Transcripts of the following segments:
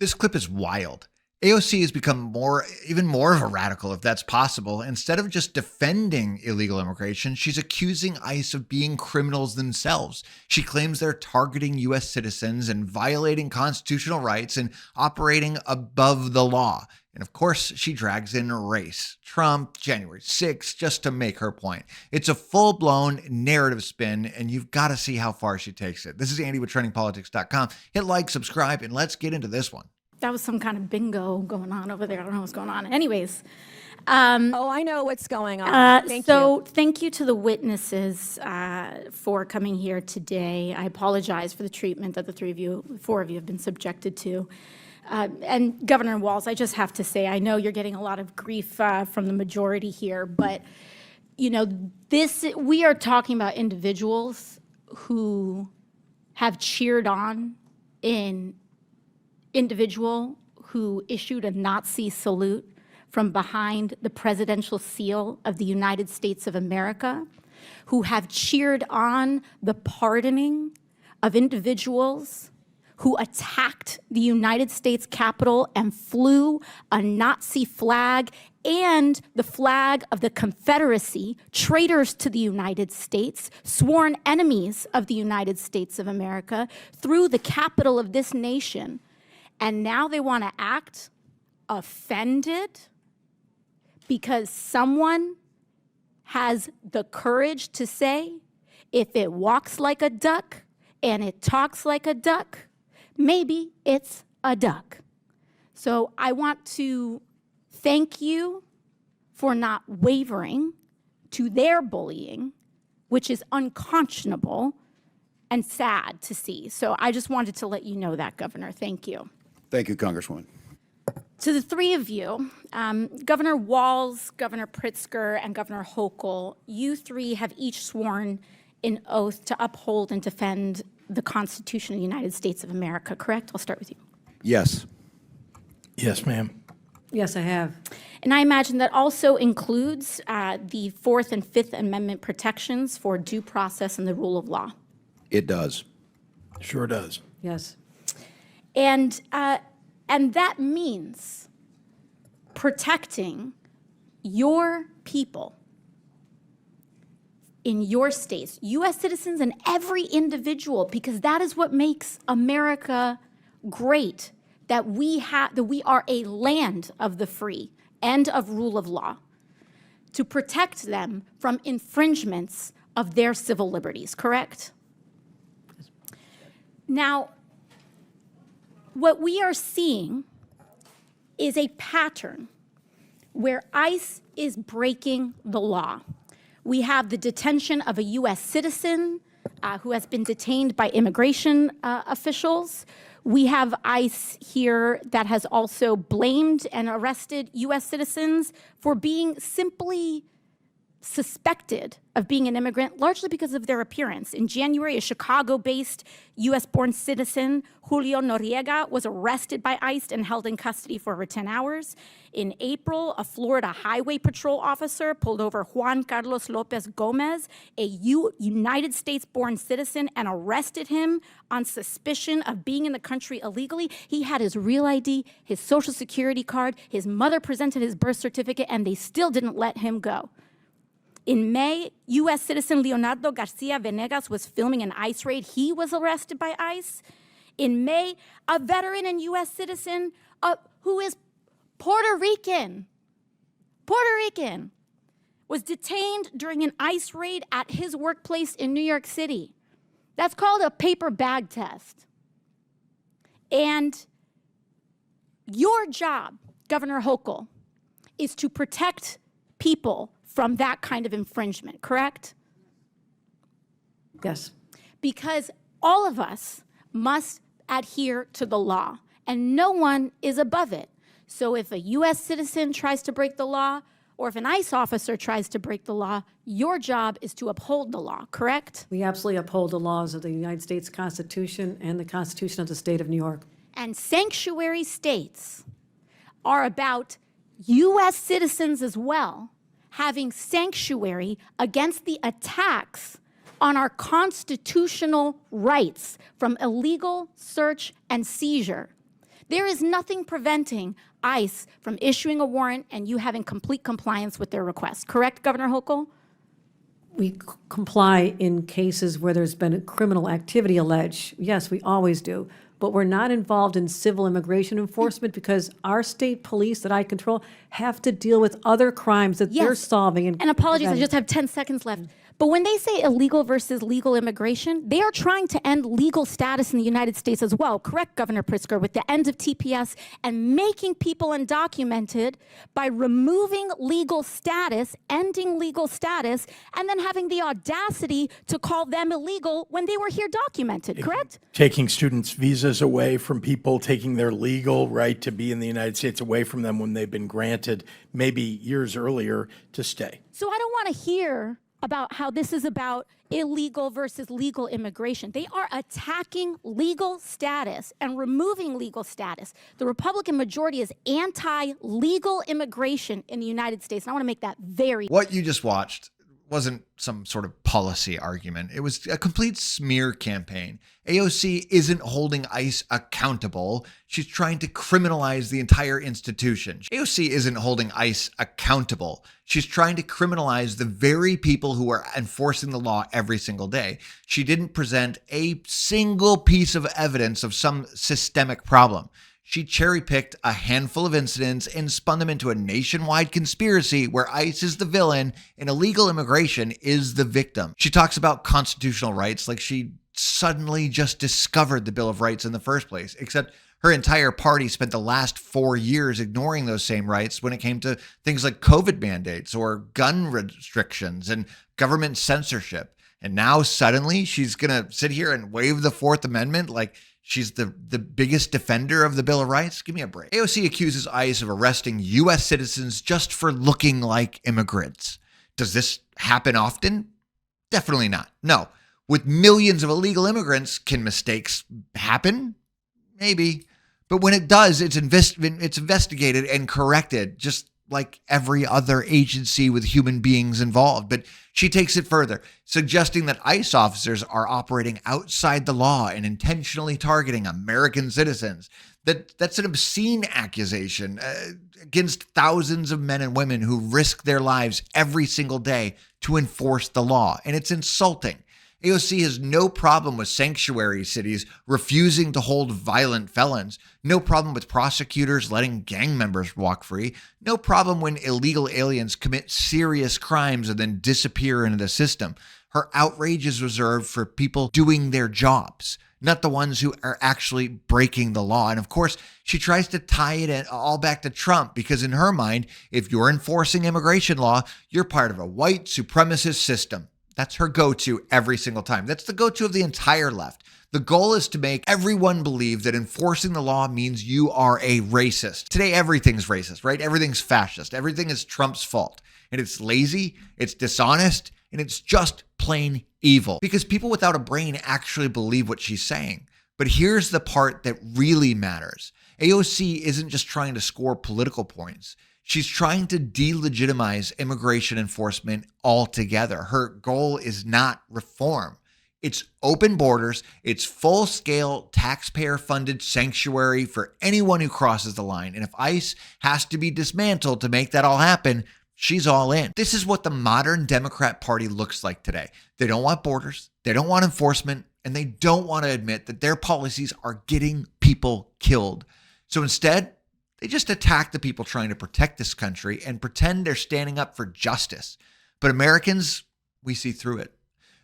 This clip is wild. AOC has become even more of a radical, if that's possible. Instead of just defending illegal immigration, she's accusing ICE of being criminals themselves. She claims they're targeting U.S. citizens and violating constitutional rights and operating above the law. And of course, she drags in race, Trump, January 6th, just to make her point. It's a full-blown narrative spin, and you've got to see how far she takes it. This is Andy with TrendingPolitics.com. Hit like, subscribe, and let's get into this one. That was some kind of bingo going on over there. I don't know what's going on. Anyways. Oh, I know what's going on. Thank you to the witnesses for coming here today. I apologize for the treatment that the four of you have been subjected to. And Governor Walz, I just have to say, I know you're getting a lot of grief from the majority here, but you know, we are talking about individuals who have cheered on an individual who issued a Nazi salute from behind the presidential seal of the United States of America, who have cheered on the pardoning of individuals who attacked the United States Capitol and flew a Nazi flag and the flag of the Confederacy, traitors to the United States, sworn enemies of the United States of America, through the capital of this nation. And now they want to act offended because someone has the courage to say, if it walks like a duck and it talks like a duck, maybe it's a duck. So I want to thank you for not wavering to their bullying, which is unconscionable and sad to see. So I just wanted to let you know that, Governor. Thank you. Thank you, Congresswoman. To the three of you, Governor Walz, Governor Pritzker, and Governor Hochul, you three have each sworn an oath to uphold and defend the Constitution of the United States of America, correct? I'll start with you. Yes. Yes, ma'am. Yes, I have. And I imagine that also includes the Fourth and Fifth Amendment protections for due process and the rule of law. It does. Sure does. Yes. And that means protecting your people in your states, U.S. citizens and every individual, because that is what makes America great, that we are a land of the free and of rule of law, to protect them from infringements of their civil liberties, correct? Now, what we are seeing is a pattern where ICE is breaking the law. We have the detention of a U.S. citizen who has been detained by immigration officials. We have ICE here that has also blamed and arrested U.S. citizens for being simply suspected of being an immigrant, largely because of their appearance. In January, a Chicago-based U.S.-born citizen, Julio Noriega, was arrested by ICE and held in custody for over 10 hours. In April, a Florida Highway Patrol officer pulled over Juan Carlos Lopez Gomez, a United States-born citizen, and arrested him on suspicion of being in the country illegally. He had his real ID, his Social Security card, his mother presented his birth certificate, and they still didn't let him go. In May, U.S. citizen Leonardo Garcia Venegas was filming an ICE raid. He was arrested by ICE. In May, a veteran and U.S. citizen who is Puerto Rican, was detained during an ICE raid at his workplace in New York City. That's called a paper bag test. And your job, Governor Hochul, is to protect people from that kind of infringement, correct? Yes. Because all of us must adhere to the law, and no one is above it. So if a U.S. citizen tries to break the law, or if an ICE officer tries to break the law, your job is to uphold the law, correct? We absolutely uphold the laws of the United States Constitution and the Constitution of the state of New York. And sanctuary states are about U.S. citizens as well, having sanctuary against the attacks on our constitutional rights from illegal search and seizure. There is nothing preventing ICE from issuing a warrant and you having complete compliance with their request. Correct, Governor Hochul? We comply in cases where there's been criminal activity alleged. Yes, we always do. But we're not involved in civil immigration enforcement because our state police that I control have to deal with other crimes that they're Yes. solving. And apologies, I preventing. just have 10 seconds left. But when they say illegal versus legal immigration, they are trying to end legal status in the United States as well. Correct, Governor Pritzker, with the end of TPS and making people undocumented by removing legal status, ending legal status, and then having the audacity to call them illegal when they were here documented, correct? Taking students' visas away from people, taking their legal right to be in the United States away from them when they've been granted maybe years earlier to stay. So I don't want to hear about how this is about illegal versus legal immigration. They are attacking legal status and removing legal status. The Republican majority is anti-legal immigration in the United States. And I want to make that very What you just watched wasn't some sort of policy argument. It was a complete smear campaign. AOC isn't holding ICE accountable. She's trying to criminalize the entire institution. AOC isn't holding ICE accountable. She's trying to criminalize the very people who are enforcing the law every single day. She didn't present a single piece of evidence of some systemic problem. She cherry-picked a handful of incidents and spun them into a nationwide conspiracy where ICE is the villain and illegal immigration is the victim. She talks about constitutional rights like she suddenly just discovered the Bill of Rights in the first place, except her entire party spent the last 4 years ignoring those same rights when it came to things like COVID mandates or gun restrictions and government censorship. And now suddenly she's going to sit here and wave the Fourth Amendment like she's the biggest defender of the Bill of Rights? Give me a break. AOC accuses ICE of arresting U.S. citizens just for looking like immigrants. Does this happen often? Definitely not. No. With millions of illegal immigrants, can mistakes happen? Maybe. But when it does, it's investigated and corrected, just like every other agency with human beings involved. But she takes it further, suggesting that ICE officers are operating outside the law and intentionally targeting American citizens. That's an obscene accusation against thousands of men and women who risk their lives every single day to enforce the law. And it's insulting. AOC has no problem with sanctuary cities refusing to hold violent felons, no problem with prosecutors letting gang members walk free, no problem when illegal aliens commit serious crimes and then disappear into the system. Her outrage is reserved for people doing their jobs, not the ones who are actually breaking the law. And of course, she tries to tie it all back to Trump because in her mind, if you're enforcing immigration law, you're part of a white supremacist system. That's her go-to every single time. That's the go-to of the entire left. The goal is to make everyone believe that enforcing the law means you are a racist. Today, everything's racist, right? Everything's fascist. Everything is Trump's fault. And it's lazy, it's dishonest, and it's just plain evil. Because people without a brain actually believe what she's saying. But here's the part that really matters. AOC isn't just trying to score political points. She's trying to delegitimize immigration enforcement altogether. Her goal is not reform. It's open borders. It's full-scale taxpayer-funded sanctuary for anyone who crosses the line. And if ICE has to be dismantled to make that all happen, she's all in. This is what the modern Democrat Party looks like today. They don't want borders. They don't want enforcement. And they don't want to admit that their policies are getting people killed. So instead, they just attack the people trying to protect this country and pretend they're standing up for justice. But Americans, we see through it.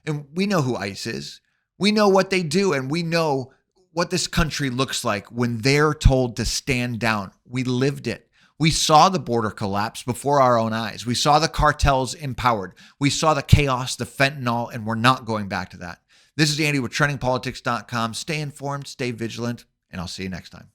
And we know who ICE is. We know what they do, and we know what this country looks like when they're told to stand down. We lived it. We saw the border collapse before our own eyes. We saw the cartels empowered. We saw the chaos, the fentanyl, and we're not going back to that. This is Andy with TrendingPolitics.com. Stay informed, stay vigilant, and I'll see you next time.